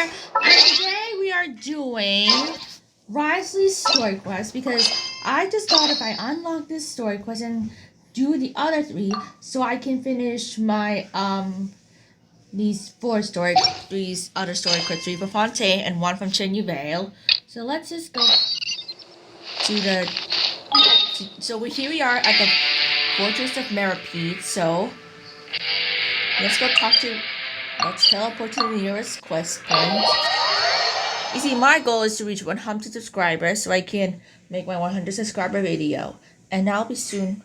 here, and today we are doing Wriothesley's story quest because I just thought if I unlock this story quest and do the other three, so I can finish my these these other story quests, three from Fontaine and one from Chenyu Vale. So let's just go to the. So here we are at the Fortress of Meripede. So let's go talk to. Let's teleport to the nearest quest point. You see, my goal is to reach 100 subscribers so I can make my 100 subscriber video. And I'll be soon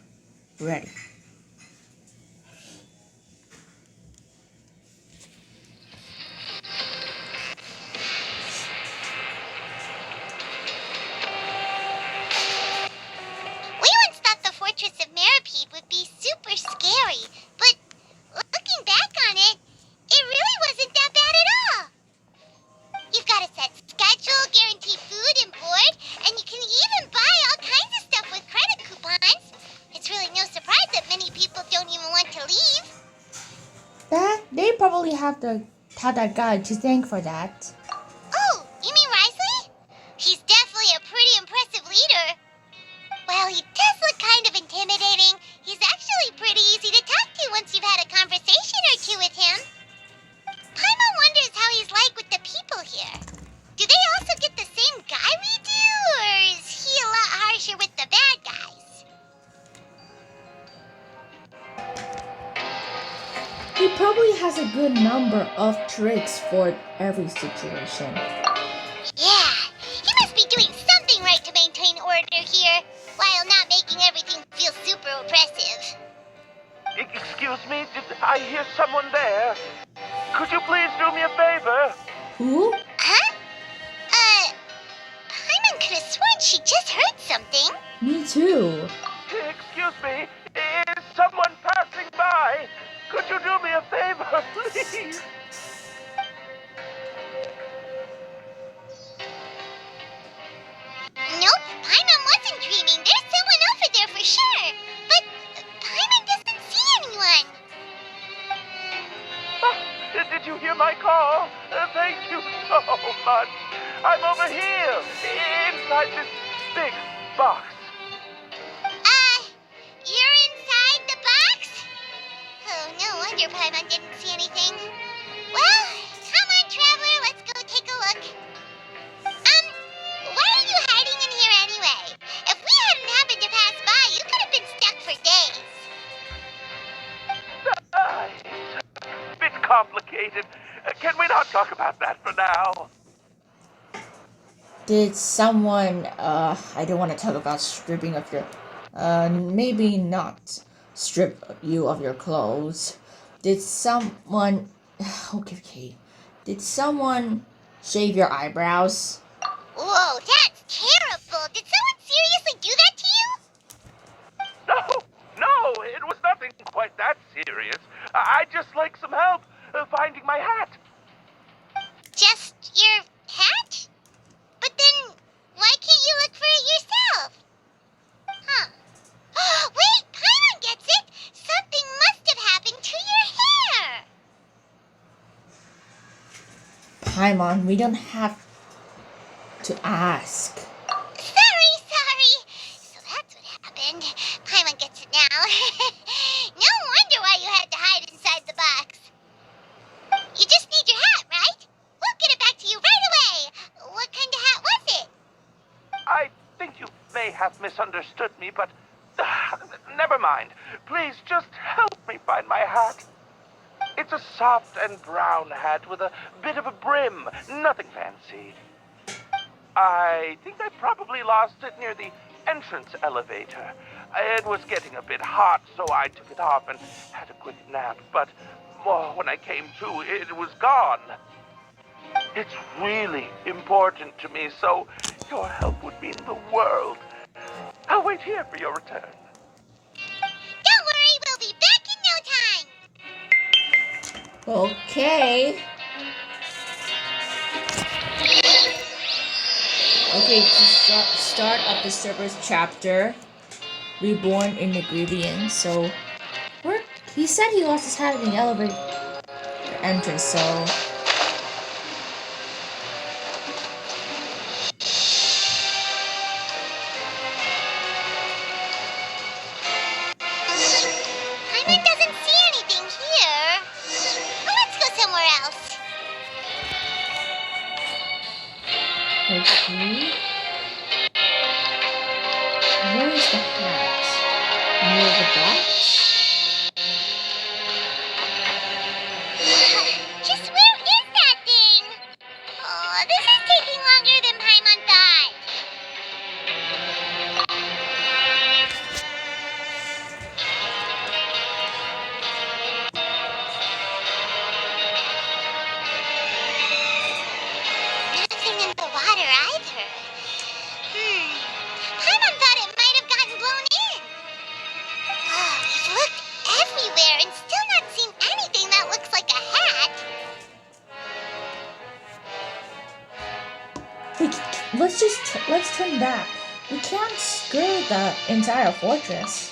ready. We once thought the Fortress of Meripede would be super scary, but looking back on it, it really wasn't that bad at all. You've got a set schedule, guaranteed food and board, and you can even buy all kinds of stuff with credit coupons. It's really no surprise that many people don't even want to leave. They probably have that guy to thank for that. Oh, you mean Wriothesley? He's definitely a pretty impressive leader. Well, he does look kind of intimidating. He's actually pretty easy to talk to once you've had a conversation or two with him. Paimon wonders how he's like with the people here. Do they also get the same guy we do, or is he a lot harsher with the bad guys? He probably has a good number of tricks for every situation. Yeah, he must be doing something right to maintain order here, while not making everything feel super oppressive. Excuse me, did I hear someone there? Could you please do me a favor? Who? Huh? Paimon could have sworn she just heard something. Me too. Excuse me, is someone passing by? Could you do me a favor, please? Nope, Paimon wasn't dreaming. There's someone over there for sure. But Paimon doesn't see anyone. Did you hear my call? Thank you so much. I'm over here, inside this big box. You're inside the box? Oh, no wonder Paimon didn't see anything. Well, come on, traveler, let's go take a look. Why are you hiding in here anyway? If we hadn't happened to pass by, you could have been stuck for days. It's a bit complicated. Can we not talk about that for now? Did someone, I don't want to talk about stripping of your, maybe not strip you of your clothes. Did someone, okay. Did someone shave your eyebrows? Whoa, that's terrible. Did someone seriously do that to you? No, it was nothing quite that serious. I'd just like some help finding my hat. Just your hat? But then, why can't you look for it yourself? Huh. Wait, Paimon gets it! Something must have happened to your hair! Paimon, we don't have to ask. Sorry. So that's what happened. Paimon gets it now. No wonder why you had to hide inside the box. You just need your hat, right? We'll get it back to you right away. What kind of hat was it? I think you may have misunderstood me, but never mind. Please just help me find my hat. It's a soft and brown hat with a bit of a brim. Nothing fancy. I think I probably lost it near the entrance elevator. It was getting a bit hot, so I took it off and had a quick nap. But when I came to, it was gone. It's really important to me, so your help would mean the world. I'll wait here for your return. Don't worry, we'll be back in no time. Okay. Okay, to start up the Cerberus chapter, Reborn in Oblivion. So, he said he lost his hat in the elevator entrance, so Okay. Where is the hat? Near the box? Just where is that thing? Oh, this is taking longer than Paimon thought. Nothing in the water either. Paimon thought it might have gotten blown in. Oh, we've looked everywhere and still not seen anything that looks like a hat. Let's turn back. We can't skirt the entire fortress.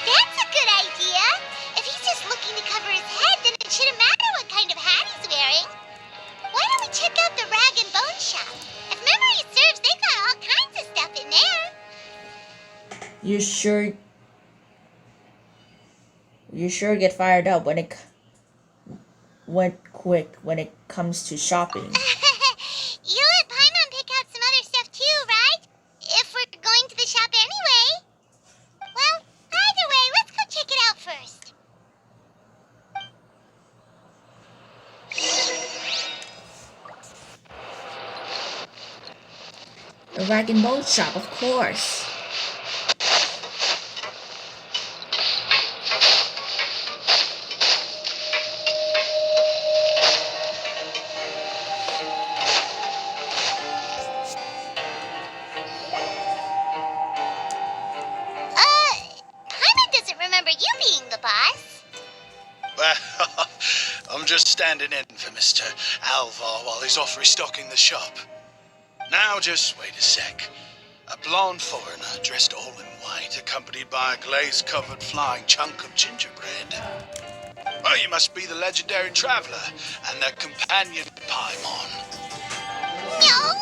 That's a good idea. If he's just looking to cover his head, then it shouldn't matter what kind of hat he's wearing. Why don't we check out the rag and bone shop? If memory serves, they got all kinds of stuff in there. You sure get fired up when it comes to shopping. You let Paimon pick out some other stuff too, right? If we're going to the shop anyway. Well, either way, let's go check it out first. The rag and bone shop, of course. Paimon doesn't remember you being the boss. Well, I'm just standing in for Mr. Alvar while he's off restocking the shop. Now, just wait a sec. A blonde foreigner dressed all in white, accompanied by a glaze-covered flying chunk of gingerbread. Well, you must be the legendary traveler and their companion Paimon. No.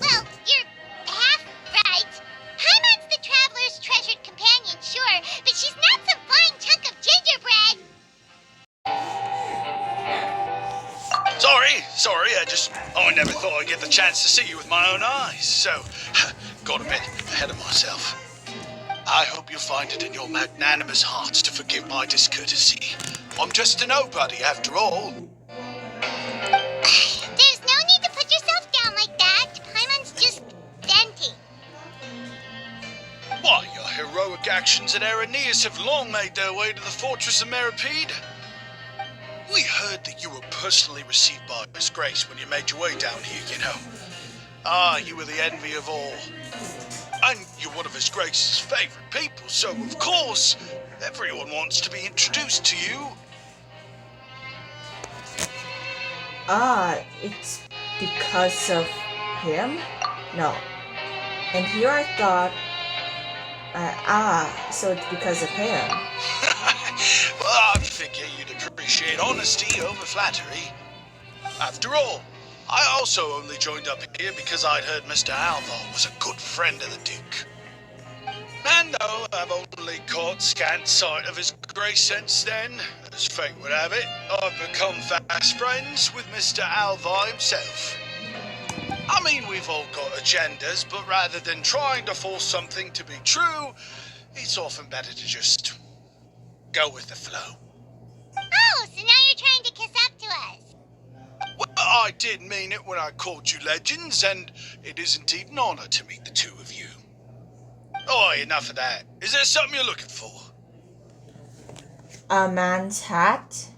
Well, you're half right. Paimon's the traveler's treasured companion, sure, but she's not some flying chunk of gingerbread. Sorry, I never thought I'd get the chance to see you with my own eyes, so got a bit ahead of myself. I hope you find it in your magnanimous hearts to forgive my discourtesy. I'm just a nobody, after all. There's no need to put yourself down like that. Paimon's just venting. Why, your heroic actions at Aeneas have long made their way to the fortress of Meripede. We heard that you were personally received by His Grace when you made your way down here, you know. Ah, you were the envy of all. And you're one of His Grace's favorite people, so of course, everyone wants to be introduced to you. It's because of him? No. And here I thought, so it's because of him. Well, I figure you'd appreciate honesty over flattery. After all, I also only joined up here because I'd heard Mr. Alvar was a good friend of the Duke. And though I've only caught scant sight of His Grace since then, as fate would have it, I've become fast friends with Mr. Alvar himself. I mean, we've all got agendas, but rather than trying to force something to be true, it's often better to just go with the flow. Oh, so now you're trying to kiss up to us. Well, I did mean it when I called you legends, and it is indeed an honor to meet the two of you. Oh, enough of that. Is there something you're looking for? A man's hat?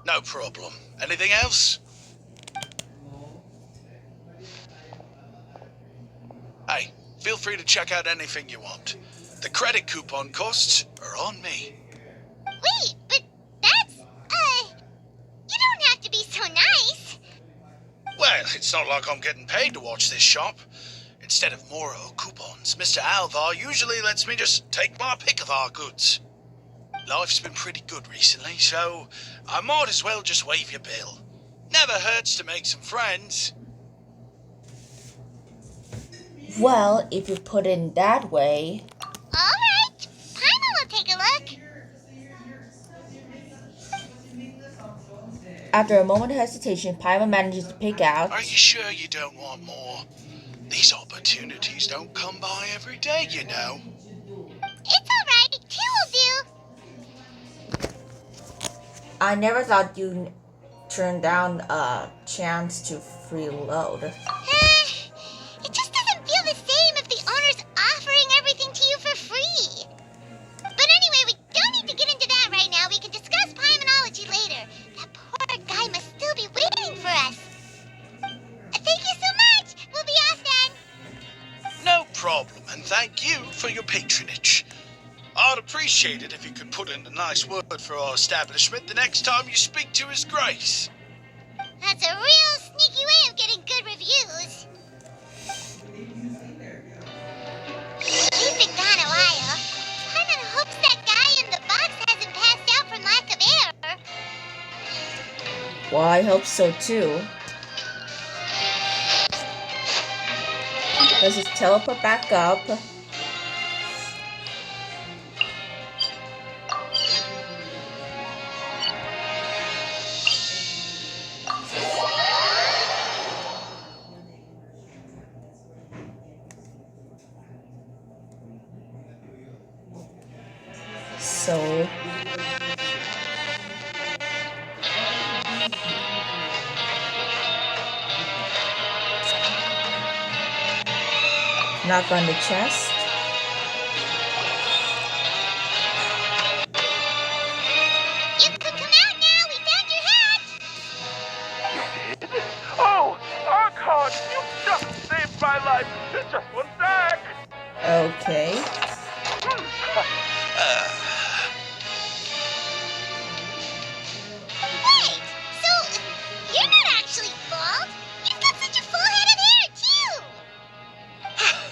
No problem. Anything else? Hey, feel free to check out anything you want. The credit coupon costs are on me. Wait, but that's, you don't have to be so nice. Well, it's not like I'm getting paid to watch this shop. Instead of more coupons, Mr. Alvar usually lets me just take my pick of our goods. Life's been pretty good recently, so I might as well just waive your bill. Never hurts to make some friends. Well, if you put it in that way. All right, Paimon will take a look. After a moment of hesitation, Paimon manages to pick out... Are you sure you don't want more? These opportunities don't come by every day, you know. It's alright, 2 will do. I never thought you'd turn down a chance to freeload. It just doesn't feel the same if the owner's offering everything to you for free. But anyway, we don't need to get into that right now. We can discuss Paimanology later. That poor guy must still be waiting for us. Thank you so much. We'll be off then. No problem, and thank you for your patronage. I'd appreciate it if you could put in a nice word for our establishment the next time you speak to His Grace. That's a real sneaky way of getting good reviews. He's been gone a while. Paimon hopes that guy in the box hasn't passed out from lack of air. Well, I hope so too. Let's just teleport back up. So... knock on the chest. You could come out now. We found your hat. Oh, Archon, you just saved my life. Just one sec. Okay. Wait, so you're not actually bald? You've got such a full head of hair, too.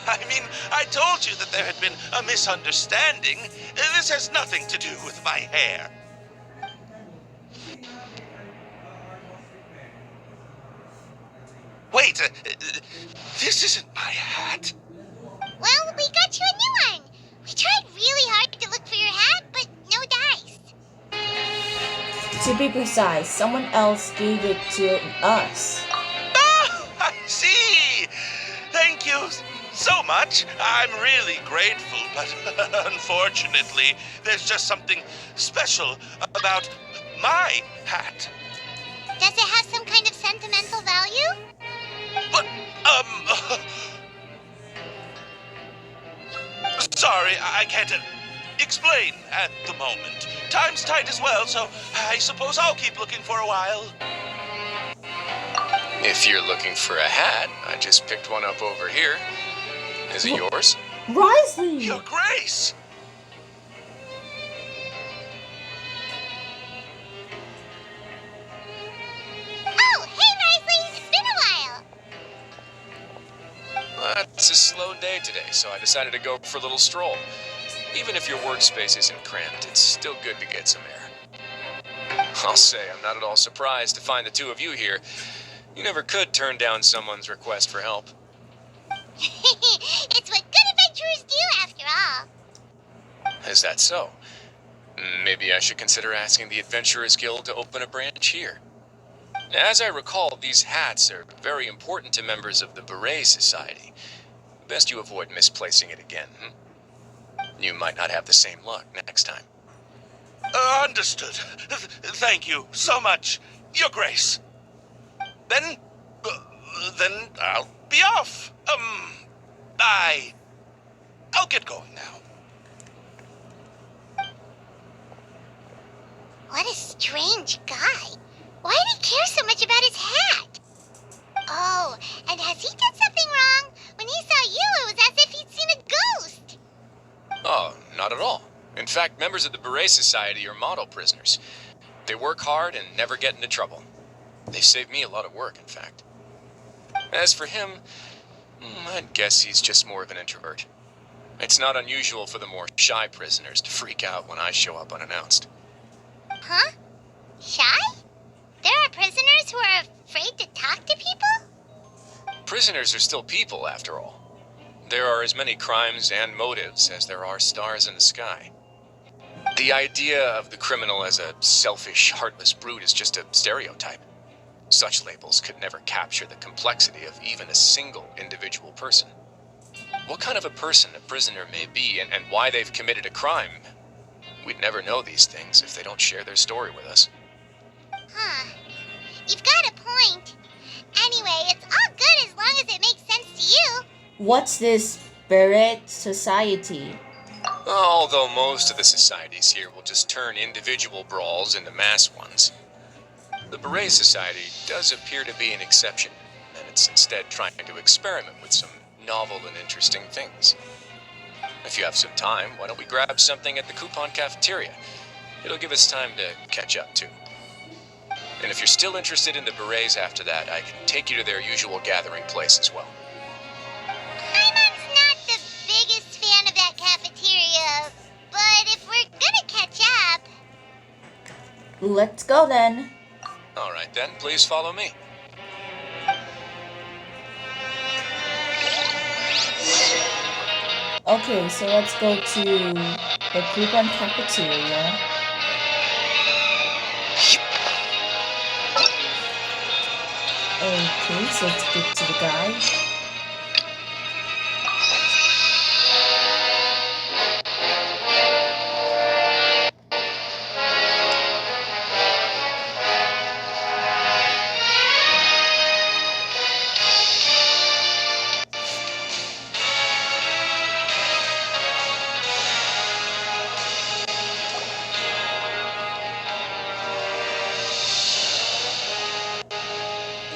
I mean, I told you that there had been a misunderstanding. This has nothing to do with my hair. Wait, this isn't my hat. Well, we got you a new one. We tried really hard to look for your hat, but no dice. To be precise, someone else gave it to us. Ah, I see. Thank you so much. I'm really grateful, but unfortunately, there's just something special about my hat. Does it have some kind of sentimental value? But, sorry, I can't explain at the moment. Time's tight as well, so I suppose I'll keep looking for a while. If you're looking for a hat, I just picked one up over here. Is it yours? Wriothesley! Your Grace! Oh, hey, Wriothesley. It's been a while. It's a slow day today, so I decided to go for a little stroll. Even if your workspace isn't cramped, it's still good to get some air. I'll say I'm not at all surprised to find the two of you here. You never could turn down someone's request for help. It's what good adventurers do, after all. Is that so? Maybe I should consider asking the Adventurers Guild to open a branch here. As I recall, these hats are very important to members of the Beret Society. Best you avoid misplacing it again, You might not have the same luck next time. Understood. Thank you so much, Your Grace. Then I'll be off. I'll get going now. What a strange guy. Why did he care so much about his hat? Oh, and has he done something wrong? When he saw you, it was as if he'd seen a ghost. Oh, not at all. In fact, members of the Beret Society are model prisoners. They work hard and never get into trouble. They save me a lot of work, in fact. As for him, I'd guess he's just more of an introvert. It's not unusual for the more shy prisoners to freak out when I show up unannounced. Huh? Shy? There are prisoners who are afraid to talk to people? Prisoners are still people, after all. There are as many crimes and motives as there are stars in the sky. The idea of the criminal as a selfish, heartless brute is just a stereotype. Such labels could never capture the complexity of even a single individual person. What kind of a person a prisoner may be and why they've committed a crime, we'd never know these things if they don't share their story with us. Huh. You've got a point. Anyway, it's all good as long as it makes sense to you. What's this Beret Society? Although most of the societies here will just turn individual brawls into mass ones, the Beret Society does appear to be an exception, and it's instead trying to experiment with some novel and interesting things. If you have some time, why don't we grab something at the Coupon Cafeteria? It'll give us time to catch up, too. And if you're still interested in the Berets after that, I can take you to their usual gathering place as well. Paimon's not the biggest fan of that cafeteria, but if we're gonna catch up... Let's go then. All right then, please follow me. Okay, so let's go to the Coupon Cafeteria. Okay, so let's get to the guy.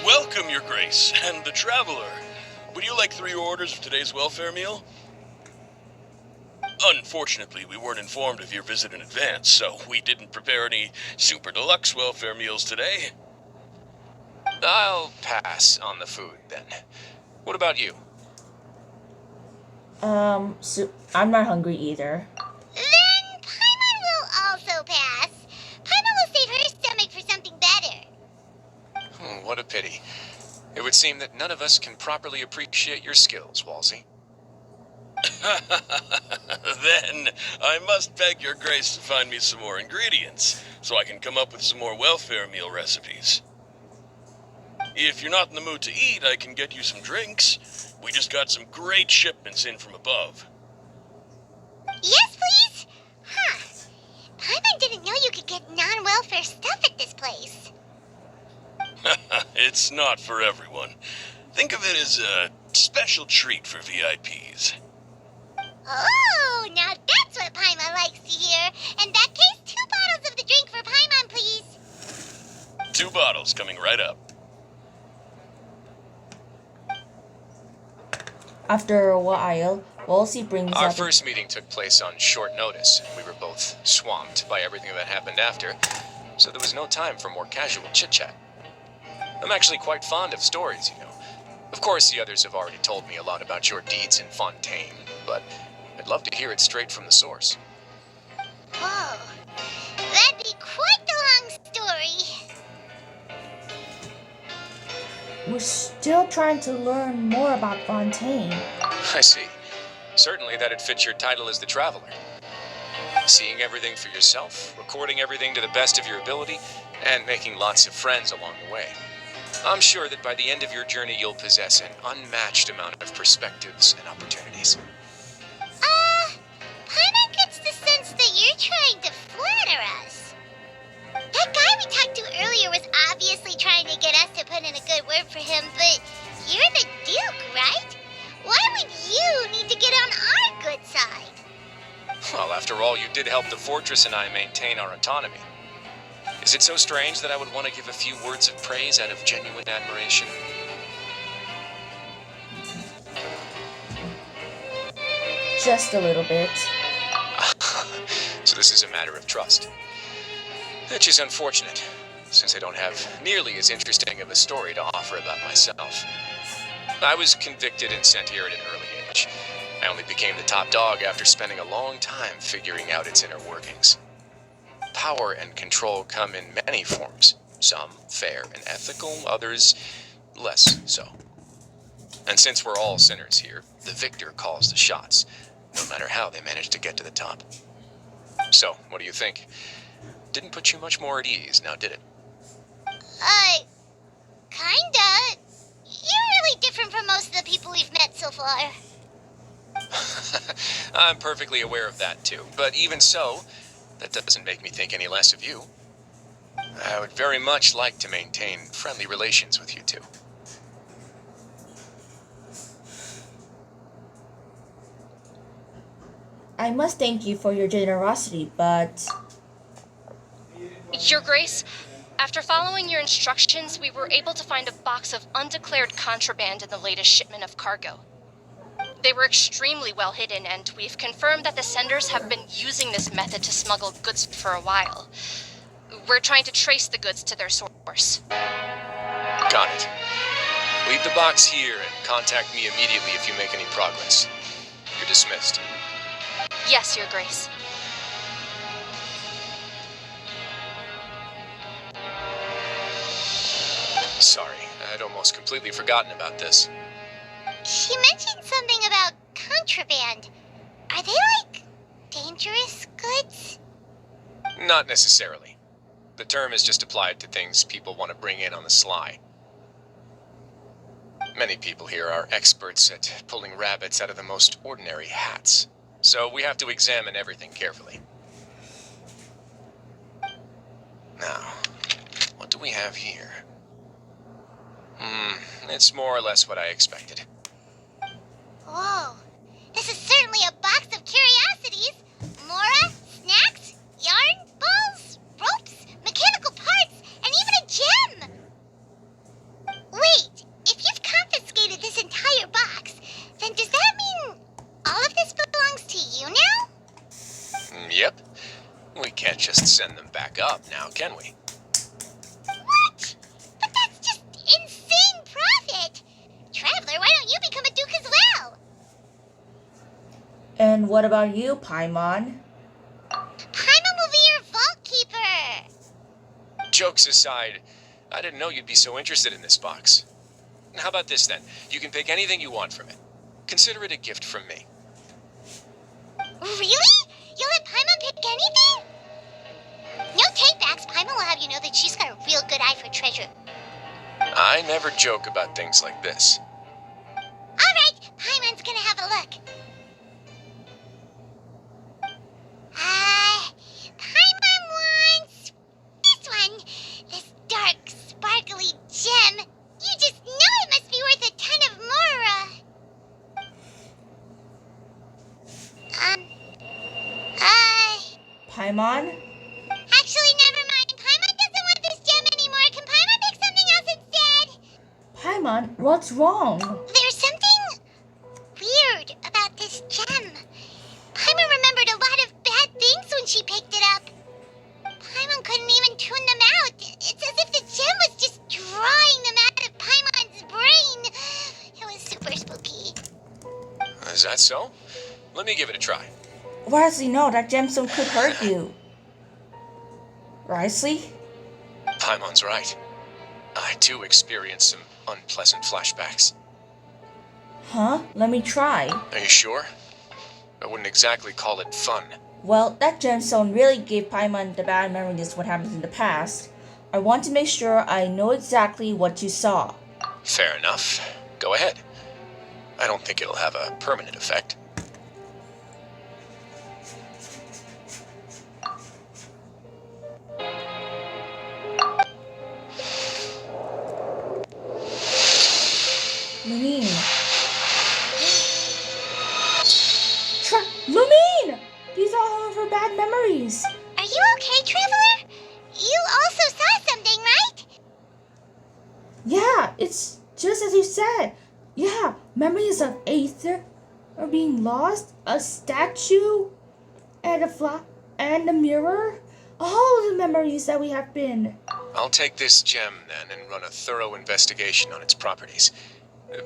Welcome, Your Grace, and the Traveler. Would you like 3 orders of today's welfare meal? Unfortunately, we weren't informed of your visit in advance, so we didn't prepare any super deluxe welfare meals today. I'll pass on the food, then. What about you? So I'm not hungry either. Then Paimon will also pass. Paimon will save her stomach for something better. What a pity. It would seem that none of us can properly appreciate your skills, Walsey. Then I must beg Your Grace to find me some more ingredients, so I can come up with some more welfare meal recipes. If you're not in the mood to eat, I can get you some drinks. We just got some great shipments in from above. Yes, please? Huh. Paimon didn't know you could get non-welfare stuff at this place. It's not for everyone. Think of it as a special treat for VIPs. Oh, now that's what Paimon likes to hear. In that case, 2 bottles of the drink for Paimon, please. 2 bottles coming right up. After a while, Walsey brings Our up... first meeting took place on short notice. We were both swamped by everything that happened after, so there was no time for more casual chit-chat. I'm actually quite fond of stories, you know. Of course, the others have already told me a lot about your deeds in Fontaine, but I'd love to hear it straight from the source. Whoa. That'd be quite the long story. We're still trying to learn more about Fontaine. I see. Certainly that'd fit your title as the Traveler. Seeing everything for yourself, recording everything to the best of your ability, and making lots of friends along the way. I'm sure that by the end of your journey you'll possess an unmatched amount of perspectives and opportunities. Paimon gets the sense that you're trying to flatter us. That guy we talked to earlier was obviously trying to get us to put in a good word for him, but you're the Duke, right? Why would you need to get on our good side? Well, after all, you did help the Fortress and I maintain our autonomy. Is it so strange that I would want to give a few words of praise out of genuine admiration? Just a little bit. So this is a matter of trust. Which is unfortunate, since I don't have nearly as interesting of a story to offer about myself. I was convicted and sent here at an early age. I only became the top dog after spending a long time figuring out its inner workings. Power and control come in many forms, some fair and ethical, others less so. And since we're all sinners here, the victor calls the shots, no matter how they manage to get to the top. So, what do you think? Didn't put you much more at ease, now did it? Kinda. You're really different from most of the people we've met so far. I'm perfectly aware of that too, but even so, that doesn't make me think any less of you. I would very much like to maintain friendly relations with you two. I must thank you for your generosity, but Your Grace, after following your instructions, we were able to find a box of undeclared contraband in the latest shipment of cargo. They were extremely well hidden, and we've confirmed that the senders have been using this method to smuggle goods for a while. We're trying to trace the goods to their source. Got it. Leave the box here and contact me immediately if you make any progress. You're dismissed. Yes, Your Grace. Sorry, I'd almost completely forgotten about this. She mentioned something about contraband. Are they, like, dangerous goods? Not necessarily. The term is just applied to things people want to bring in on the sly. Many people here are experts at pulling rabbits out of the most ordinary hats, so we have to examine everything carefully. Now, what do we have here? It's more or less what I expected. Whoa. This is certainly a box of curiosities. Mora, snacks, yarn, balls, ropes, mechanical parts, and even a gem. Wait, if you've confiscated this entire box, then does that mean all of this belongs to you now? Yep. We can't just send them back up now, can we? What? But that's just insane profit. Traveler, why don't you become a duke as well? and what about you, Paimon? Paimon will be your vault keeper. Jokes aside, I didn't know you'd be so interested in this box. How about this then? You can pick anything you want from it. Consider it a gift from me. Really? You'll let Paimon pick anything? No takebacks. Paimon will have you know that she's got a real good eye for treasure. I never joke about things like this. All right, Paimon's gonna have a look. Paimon wants this one. This dark, sparkly gem. You just know it must be worth a ton of Mora. Paimon? Actually, never mind. Paimon doesn't want this gem anymore. Can Paimon pick something else instead? Paimon, what's wrong? There's something weird about this gem. Paimon remembered a lot of bad things when she picked it up. Paimon couldn't even tune them out. It's as if the gem was just drawing them out of Paimon's brain. It was super spooky. Is that so? Let me give it a try. Wriothesley, no, that gemstone could hurt you. Wriothesley? Paimon's right. I too experienced some unpleasant flashbacks. Huh? Let me try. Are you sure? I wouldn't exactly call it fun. Well, that gemstone really gave Paimon the bad memories of what happened in the past. I want to make sure I know exactly what you saw. Fair enough. Go ahead. I don't think it'll have a permanent effect. Lumine. Lumine! These are all of her bad memories. Are you okay, Traveler? You also saw something, right? Yeah, it's just as you said. Yeah, memories of Aether are being lost, a statue, and and a mirror. All of the memories that we have been. I'll take this gem then and run a thorough investigation on its properties.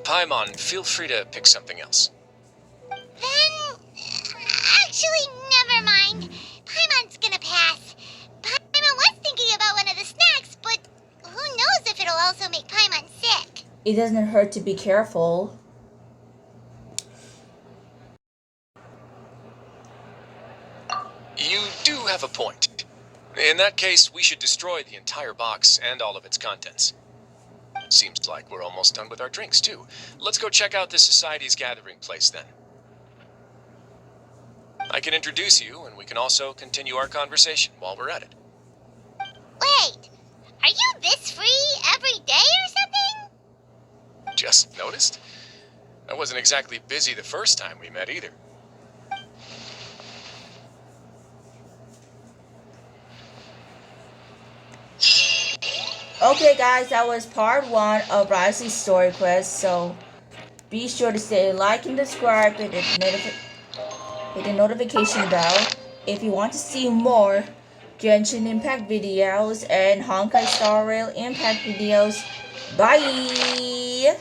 Paimon, feel free to pick something else. Then, actually, never mind. Paimon's gonna pass. Paimon was thinking about one of the snacks, but who knows if it'll also make Paimon sick. It doesn't hurt to be careful. You do In that case, we should destroy the entire box and all of its contents. Seems like we're almost done with our drinks, too. Let's go check out the Society's gathering place, then. I can introduce you, and we can also continue our conversation while we're at it. Wait, are you this free every day or something? Just noticed? I wasn't exactly busy the first time we met either. Okay guys, that was part 1 of Wriothesley's story quest, so be sure to stay like and subscribe and hit the notification bell if you want to see more Genshin Impact videos and Honkai Star Rail Impact videos. Bye!